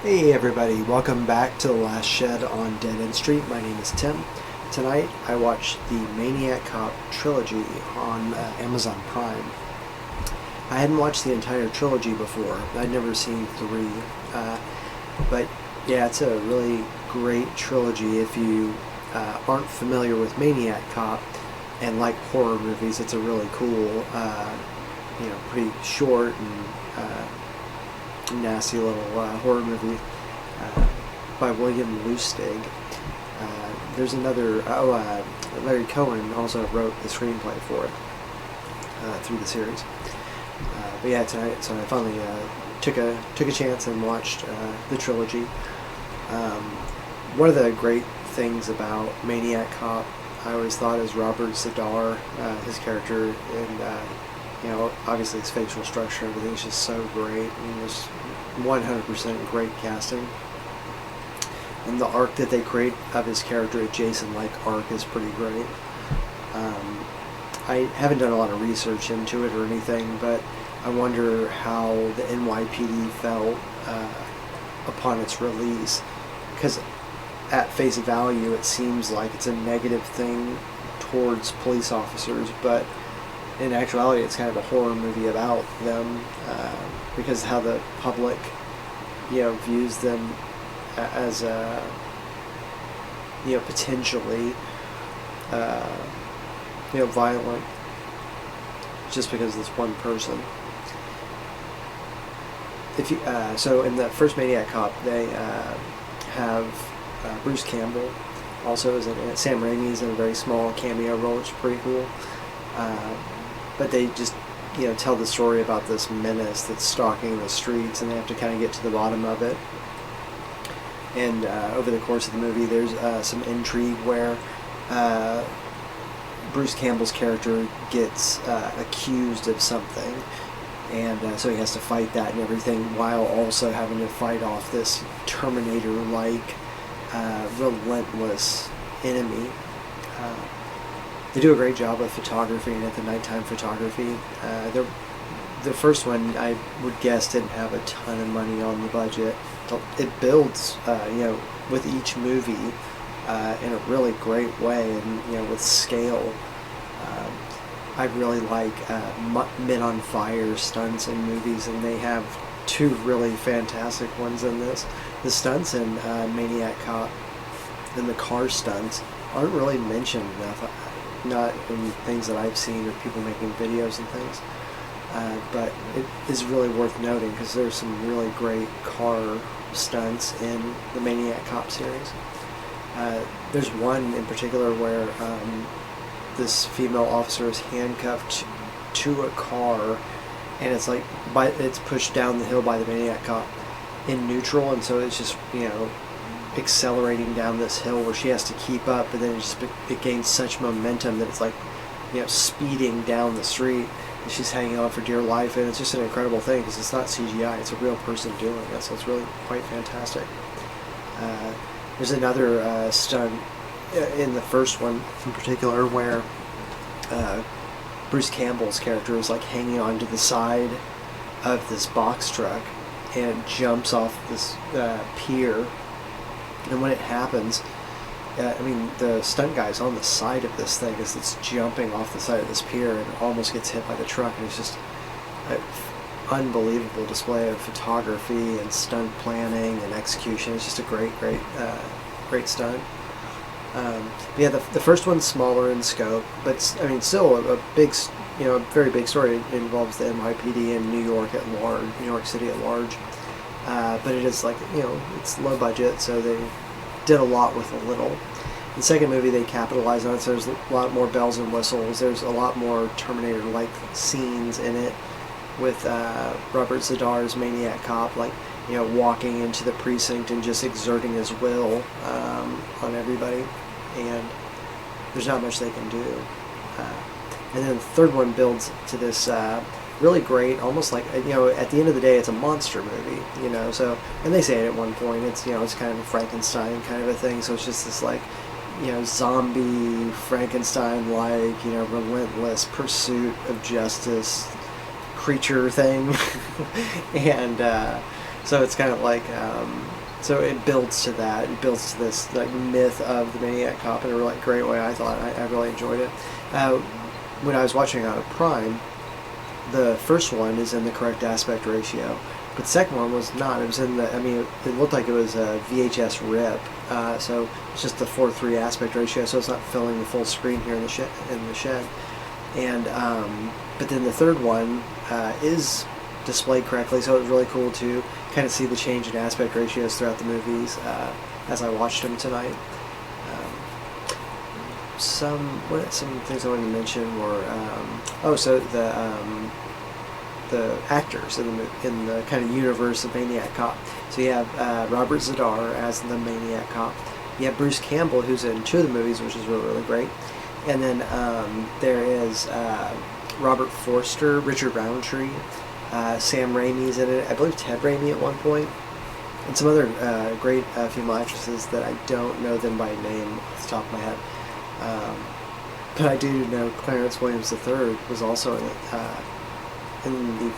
Hey everybody, welcome back to The Last Shed on Dead End Street. My name is Tim. Tonight I watched the Maniac Cop Trilogy on Amazon Prime. I hadn't watched the entire trilogy before. I'd never seen three. But yeah, it's a really great trilogy. If you aren't familiar with Maniac Cop and like horror movies, it's a really cool, pretty short and nasty little horror movie by William Lustig. There's another, Larry Cohen also wrote the screenplay for it through the series. But yeah, tonight, so I finally took a chance and watched the trilogy. One of the great things about Maniac Cop, I always thought, is Robert Z'Dar, his character, and obviously his facial structure, everything is just so great, and just 100% great casting. And the arc that they create of his character, a Jason-like arc, is pretty great. I haven't done a lot of research into it or anything, but I wonder how the NYPD felt upon its release, because at face value it seems like it's a negative thing towards police officers, but in actuality it's kind of a horror movie about them, because how the public views them as potentially violent just because of this one person. If you so in the first Maniac Cop, they have Bruce Campbell also is in it. Sam Raimi's in a very small cameo role, which is pretty cool. But they just tell the story about this menace that's stalking the streets, and they have to kind of get to the bottom of it. And over the course of the movie, there's some intrigue where Bruce Campbell's character gets accused of something, and so he has to fight that and everything, while also having to fight off this Terminator-like relentless enemy. They do a great job of photography and the nighttime photography. The first one, I would guess, didn't have a ton of money on the budget. It builds, with each movie in a really great way, and with scale. I really like Men on Fire stunts in movies, and they have two really fantastic ones in this. The stunts in Maniac Cop and the car stunts aren't really mentioned enough. Not in things that I've seen or people making videos and things, but it is really worth noting because there's some really great car stunts in the Maniac Cop series. There's one in particular where this female officer is handcuffed to a car, and it's like it's pushed down the hill by the Maniac Cop in neutral, and so it's just accelerating down this hill where she has to keep up, and then it gains such momentum that it's like speeding down the street, and she's hanging on for dear life, and it's just an incredible thing because it's not CGI, it's a real person doing it, so it's really quite fantastic. There's another stunt in the first one in particular where Bruce Campbell's character is like hanging onto the side of this box truck and jumps off this pier. And when it happens, the stunt guy's on the side of this thing as it's jumping off the side of this pier and almost gets hit by the truck, and it's just an unbelievable display of photography and stunt planning and execution. It's just a great stunt. The first one's smaller in scope, but still a big, very big story. It involves the NYPD in New York City at large. But it is it's low budget, so they did a lot with a little. The second movie they capitalized on it, so there's a lot more bells and whistles. There's a lot more Terminator-like scenes in it with Robert Z'Dar's Maniac Cop, walking into the precinct and just exerting his will on everybody, and there's not much they can do. And then the third one builds to this really great, almost like at the end of the day, it's a monster movie, So, and they say it at one point. It's it's kind of a Frankenstein kind of a thing. So it's just this zombie Frankenstein-like relentless pursuit of justice creature thing, and So it's kind of like, so it builds to that. It builds to this like myth of the Maniac Cop in a really great way. I thought I really enjoyed it. When I was watching it on Prime, the first one is in the correct aspect ratio, but the second one was not. It was in the. I mean, it looked like it was a VHS rip. So it's just the 4:3 aspect ratio, so it's not filling the full screen here in the shed. And but then the third one is displayed correctly, so it was really cool to kind of see the change in aspect ratios throughout the movies as I watched them tonight. Some things I wanted to mention were so the actors in the kind of universe of Maniac Cop. So you have Robert Zadar as the Maniac Cop. You have Bruce Campbell, who's in 2 of the movies, which is really great. And then there is Robert Forster, Richard Roundtree, Sam Raimi's in it. I believe Ted Raimi at one point, and some other great female actresses that I don't know them by name off the top of my head. But I do know Clarence Williams III was also in it, in the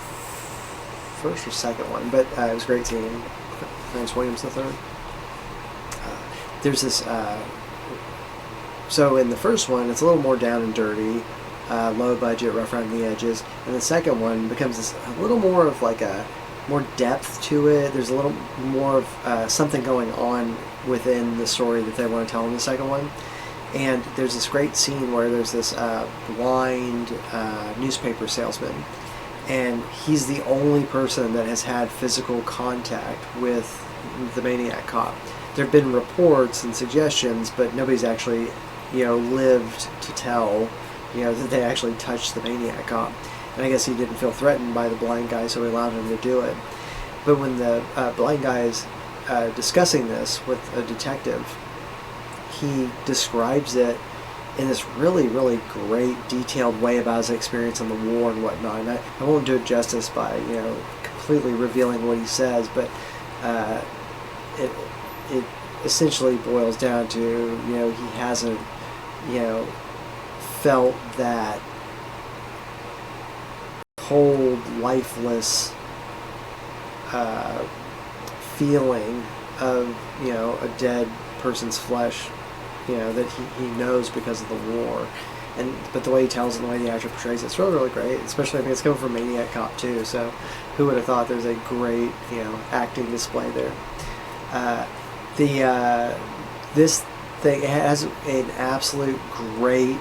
first or second one, but it was great seeing Clarence Williams III. There's this, so in the first one, it's a little more down and dirty, low budget, rough around the edges, and the second one becomes a little more of like a more depth to it. There's a little more of something going on within the story that they want to tell in the second one. And there's this great scene where there's this blind newspaper salesman, and he's the only person that has had physical contact with the Maniac Cop. There have been reports and suggestions, but nobody's actually, lived to tell, that they actually touched the Maniac Cop. And I guess he didn't feel threatened by the blind guy, so he allowed him to do it. But when the blind guy is discussing this with a detective, he describes it in this really, really great, detailed way about his experience in the war and whatnot. And I won't do it justice by, completely revealing what he says, but it essentially boils down to, he hasn't, felt that cold, lifeless feeling of, a dead person's flesh, that he knows because of the war. But the way he tells and the way the actor portrays it's really, really great. Especially, I think it's coming from Maniac Cop too. So, who would have thought there's a great, acting display there? This thing has an absolute great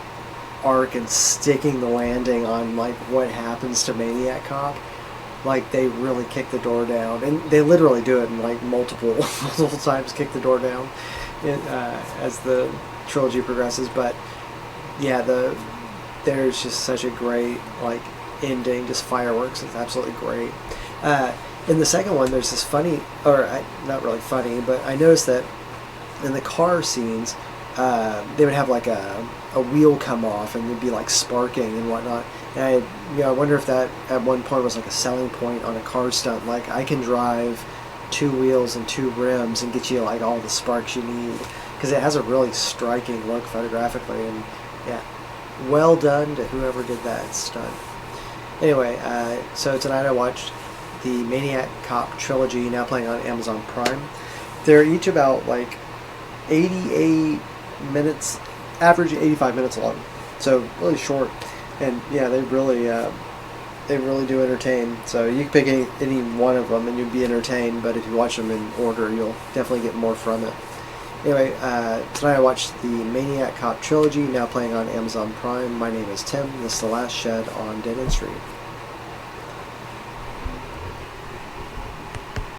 arc and sticking the landing on like what happens to Maniac Cop. Like they really kick the door down, and they literally do it in like multiple times. Kick the door down as the trilogy progresses. But yeah, there's just such a great like ending, just fireworks. It's absolutely great. In the second one, there's this funny, not really funny, but I noticed that in the car scenes, they would have like a wheel come off and it'd be like sparking and whatnot. And I wonder if that at one point was like a selling point on a car stunt. Like I can drive 2 wheels and 2 rims and get you like all the sparks you need, because it has a really striking look photographically. And yeah, well done to whoever did that stunt. Anyway, so tonight I watched the Maniac Cop Trilogy, now playing on Amazon Prime. They're each about like 88 minutes, average 85 minutes long, so really short. And yeah, they really do entertain. So you can pick any one of them and you'll be entertained, but if you watch them in order, you'll definitely get more from it. Anyway, tonight I watched the Maniac Cop Trilogy, now playing on Amazon Prime. My name is Tim. This is The Last Shed on Dead End Street.